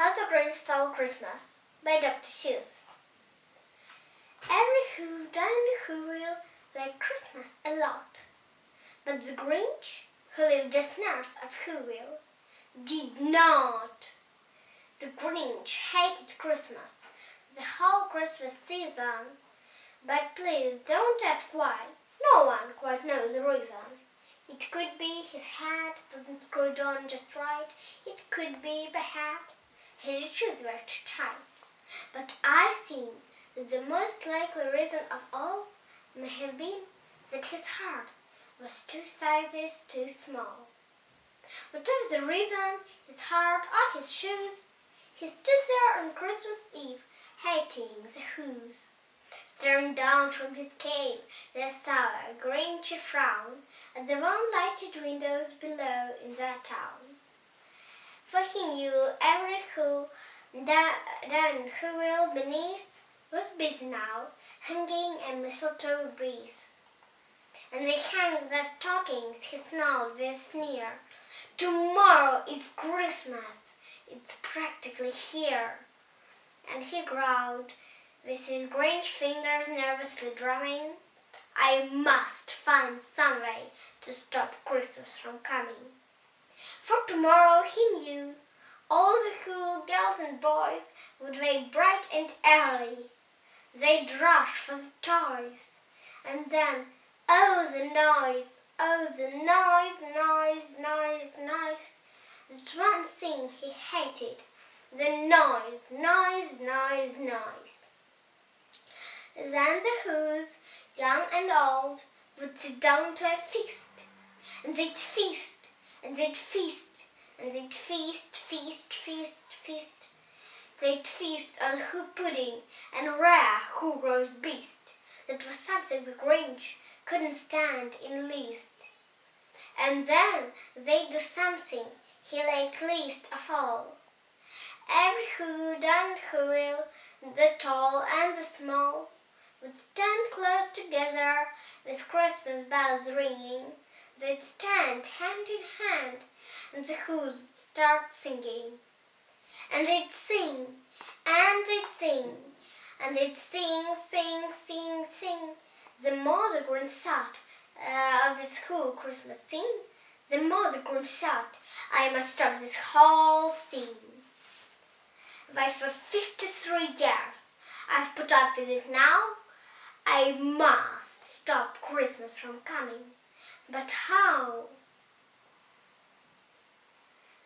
How the Grinch Stole Christmas by Dr. Seuss. Every who and who will like Christmas a lot, but the Grinch, who lived just north of Whoville, did not. The Grinch hated Christmas, the whole Christmas season. But please don't ask why. No one quite knows the reason. It could be his hat wasn't screwed on just right. It could be, perhaps, his shoes were too tight. But I think that the most likely reason of all may have been that his heart was 2 sizes too small. Whatever the reason, his heart or his shoes, he stood there on Christmas Eve, hating the Who's. Staring down from his cave, there saw a Grinchy frown at the one-lighted windows below in their town. For he knew every who down Whoville beneath was busy now, hanging a mistletoe wreath. And they hung their stockings, he snarled with a sneer. Tomorrow is Christmas, it's practically here. And he growled, with his Grinch fingers nervously drumming, I must find some way to stop Christmas from coming. For tomorrow, he knew, all the cool girls and boys would wake bright and early. They'd rush for the toys. And then, oh the noise, noise. That one thing he hated, the noise. Then the Who's, young and old, would sit down to a feast. And they'd feast, and they'd feast, and they'd feast. They'd feast on Who pudding and rare Who roast beast. That was something the Grinch couldn't stand in least. And then they'd do something he liked least of all. Every Who and Whoville, the tall and the small, would stand close together with Christmas bells ringing. They'd stand hand in hand, and the Who's would start singing. And they'd sing, and they'd sing, and they'd sing. The more the Grinch thought of this whole Christmas scene, the more the Grinch thought, I must stop this whole scene. Why, for 53 years I've put up with it now. I must stop Christmas from coming. But how?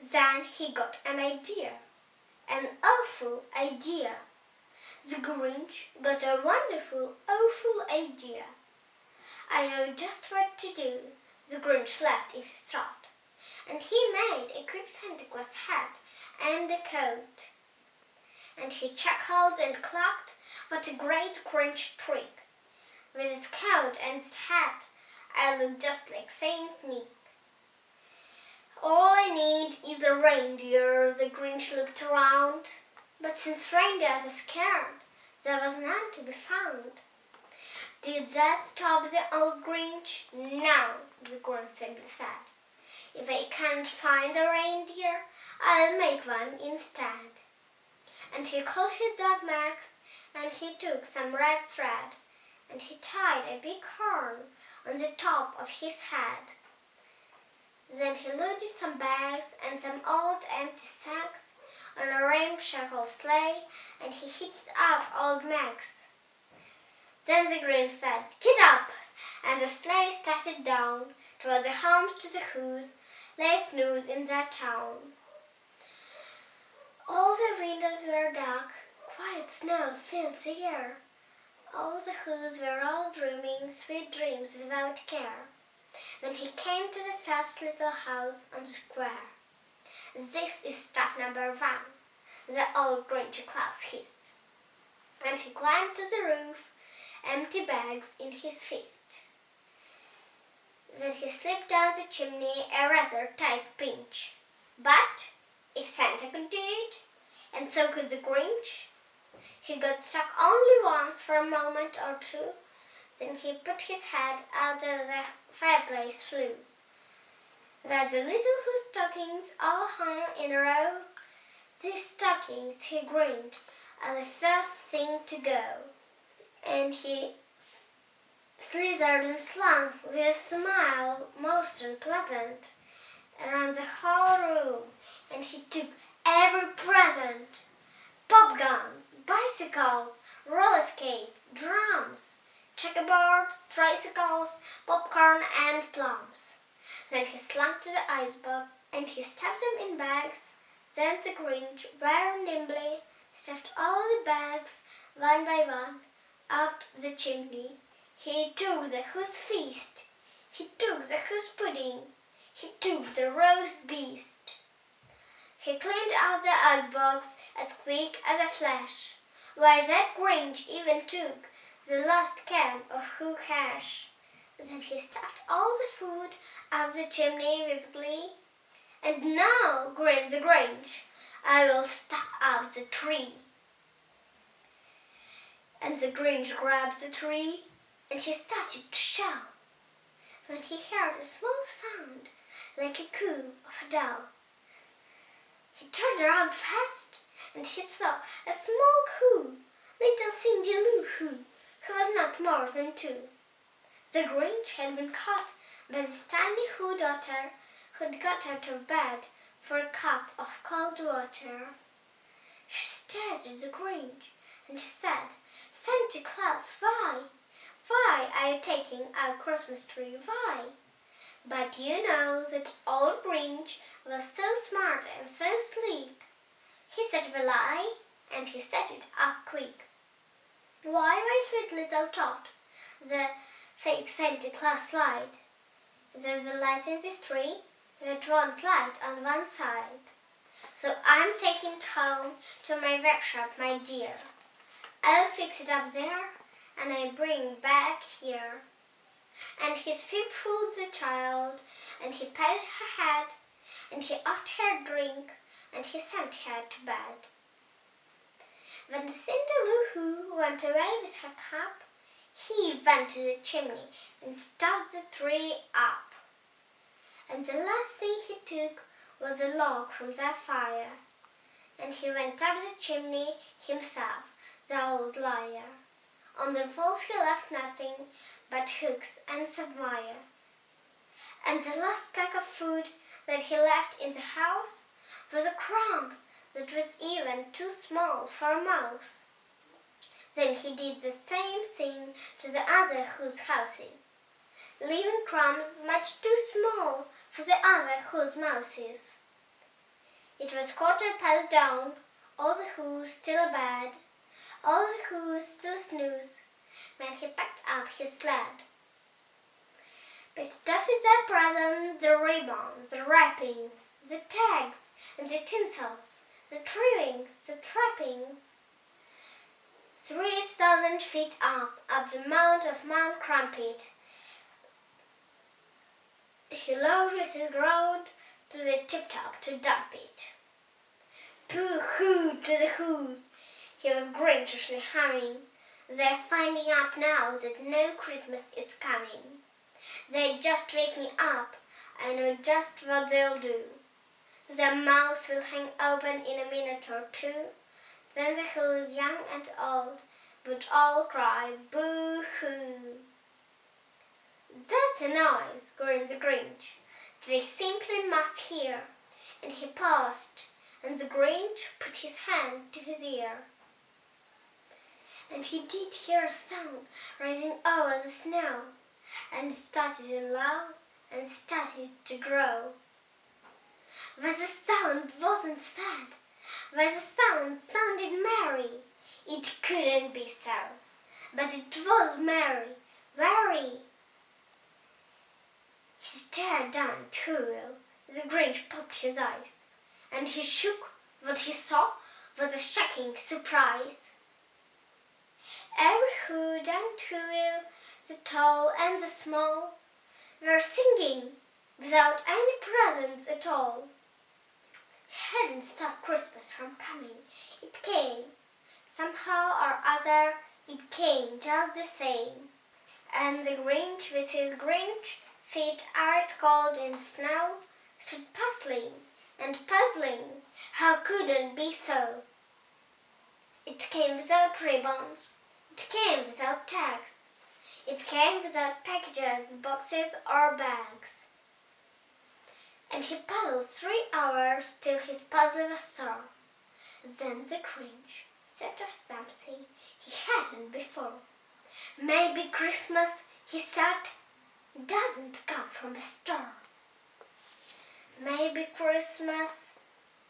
Then he got an idea. An awful idea. The Grinch got a wonderful, awful idea. I know just what to do, the Grinch laughed in his throat. And he made a quick Santa Claus hat and a coat. And he chuckled and clucked, what a great Grinch trick. With his coat and his hat, I look just like Saint Nick. All I need is a reindeer, the Grinch looked around. But since reindeers are scared, there was none to be found. Did that stop the old Grinch? No, the Grinch simply said. If I can't find a reindeer, I'll make one instead. And he called his dog Max, and he took some red thread, and he tied a big horn on the top of his head. Then he loaded some bags and some old empty sacks on a ramshackle sleigh, and he hitched up old Max. Then the Grinch said, Get up! And the sleigh started down toward the homes to the Who's lay snooze in their town. All the windows were dark, quiet snow filled the air. All the Who's were all dreaming sweet dreams without care. When he came to the first little house on the square. This is stop number 1, the old Grinchy Claus hissed. And he climbed to the roof, empty bags in his fist. Then he slipped down the chimney, a rather tight pinch. But if Santa could do it, and so could the Grinch, he got stuck only once for a moment or two. Then he put his head out of the fireplace flue. Where the little Who's stockings all hung in a row, These stockings he grinned as the first thing to go, and he slithered and slunk with a smile most unpleasant around the whole room, and he took every present: pop guns, bicycles, roller skates, drums, checkerboards, tricycles, popcorn, and plums. Then he slunk to the icebox, and he stuffed them in bags. Then the Grinch very nimbly stuffed all the bags, one by one, up the chimney. He took the who's feast, he took the who's pudding, he took the roast beast. He cleaned out the icebox as quick as a flash. Why, that Grinch even took the last can of who hash. Then he stuffed all the food up the chimney with glee. And now, grinned the Grinch, I will stuff up the tree. And the Grinch grabbed the tree, and he started to shout, when he heard a small sound like a coo of a dove. He turned around fast, and he saw a small coo, little Cindy Lou Who was not more than 2. The Grinch had been caught by this tiny Who daughter who'd got out of bed for a cup of cold water. She stared at the Grinch, and she said, "Santa Claus, why? Why are you taking our Christmas tree? Why?" But you know that old Grinch was so smart and so sleek. He set up a lie, and he set it up quick. "Why, my sweet little tot," the fake Santa Claus lied, "there's a light in this tree that won't light on one side. So I'm taking it home to my workshop, my dear. I'll fix it up there, and I bring back here." And he fooled the child, and he patted her head, and he offered her a drink, and he sent her to bed. When the Cindy Lou Who went away with her cup, he went to the chimney and stuffed the tree up. And the last thing he took was a log from the fire, and he went up the chimney himself, the old liar. On the walls he left nothing but hooks and submire. And the last pack of food that he left in the house was a crumb that was even too small for a mouse. Then he did the same thing to the other Who's houses, leaving crumbs much too small for the other Who's mouses. It was dawn, all the Who's still abed, all the Who's still snooze, when he packed up his sled. Picked off with their presents, the ribbons, the wrappings, the tags, and the tinsels, the trimmings, the trappings. 3,000 feet up the mount of Mount Crumpet, he lowered with his ground to the tip-top to dump it. Pooh-hoo to the Who's, he was grinchishly humming. They're finding out now that no Christmas is coming. They're just waking up. I know just what they'll do. Their mouths will hang open in a minute or two. Then the Who's, young and old, would all cry, boo-hoo. That's a noise, grinned the Grinch, that I simply must hear. And he paused, and the Grinch put his hand to his ear. And he did hear a sound rising over the snow, and started in loud and started to grow. But the sound wasn't sad, but the sound sounded merry. It couldn't be so, but it was merry, very. He stared down at Whoville. The Grinch popped his eyes, and he shook. What he saw was a shocking surprise. Every Who down Whoville, the tall and the small, were singing without any presents at all. He hadn't stopped Christmas from coming. It came. Somehow or other, it came just the same. And the Grinch, with his Grinch feet ice cold in snow, stood puzzling and puzzling. How could it be so? It came without ribbons. It came without tags. It came without packages, boxes, or bags. And he puzzled 3 hours till his puzzle was sore. Then the Grinch thought of something he hadn't before. Maybe Christmas, he thought, doesn't come from a store. Maybe Christmas,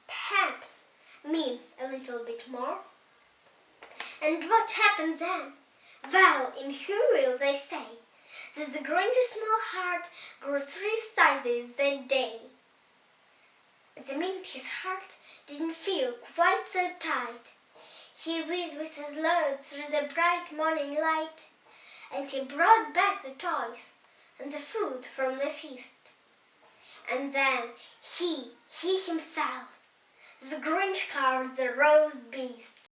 perhaps, means a little bit more. And what happened then? Well, in Whoville they say that the Grinch's small heart grew 3 sizes that day. At the minute his heart didn't feel quite so tight. He whizzed with his load through the bright morning light, and he brought back the toys and the food from the feast. And then he himself, the Grinch carved the roast beast.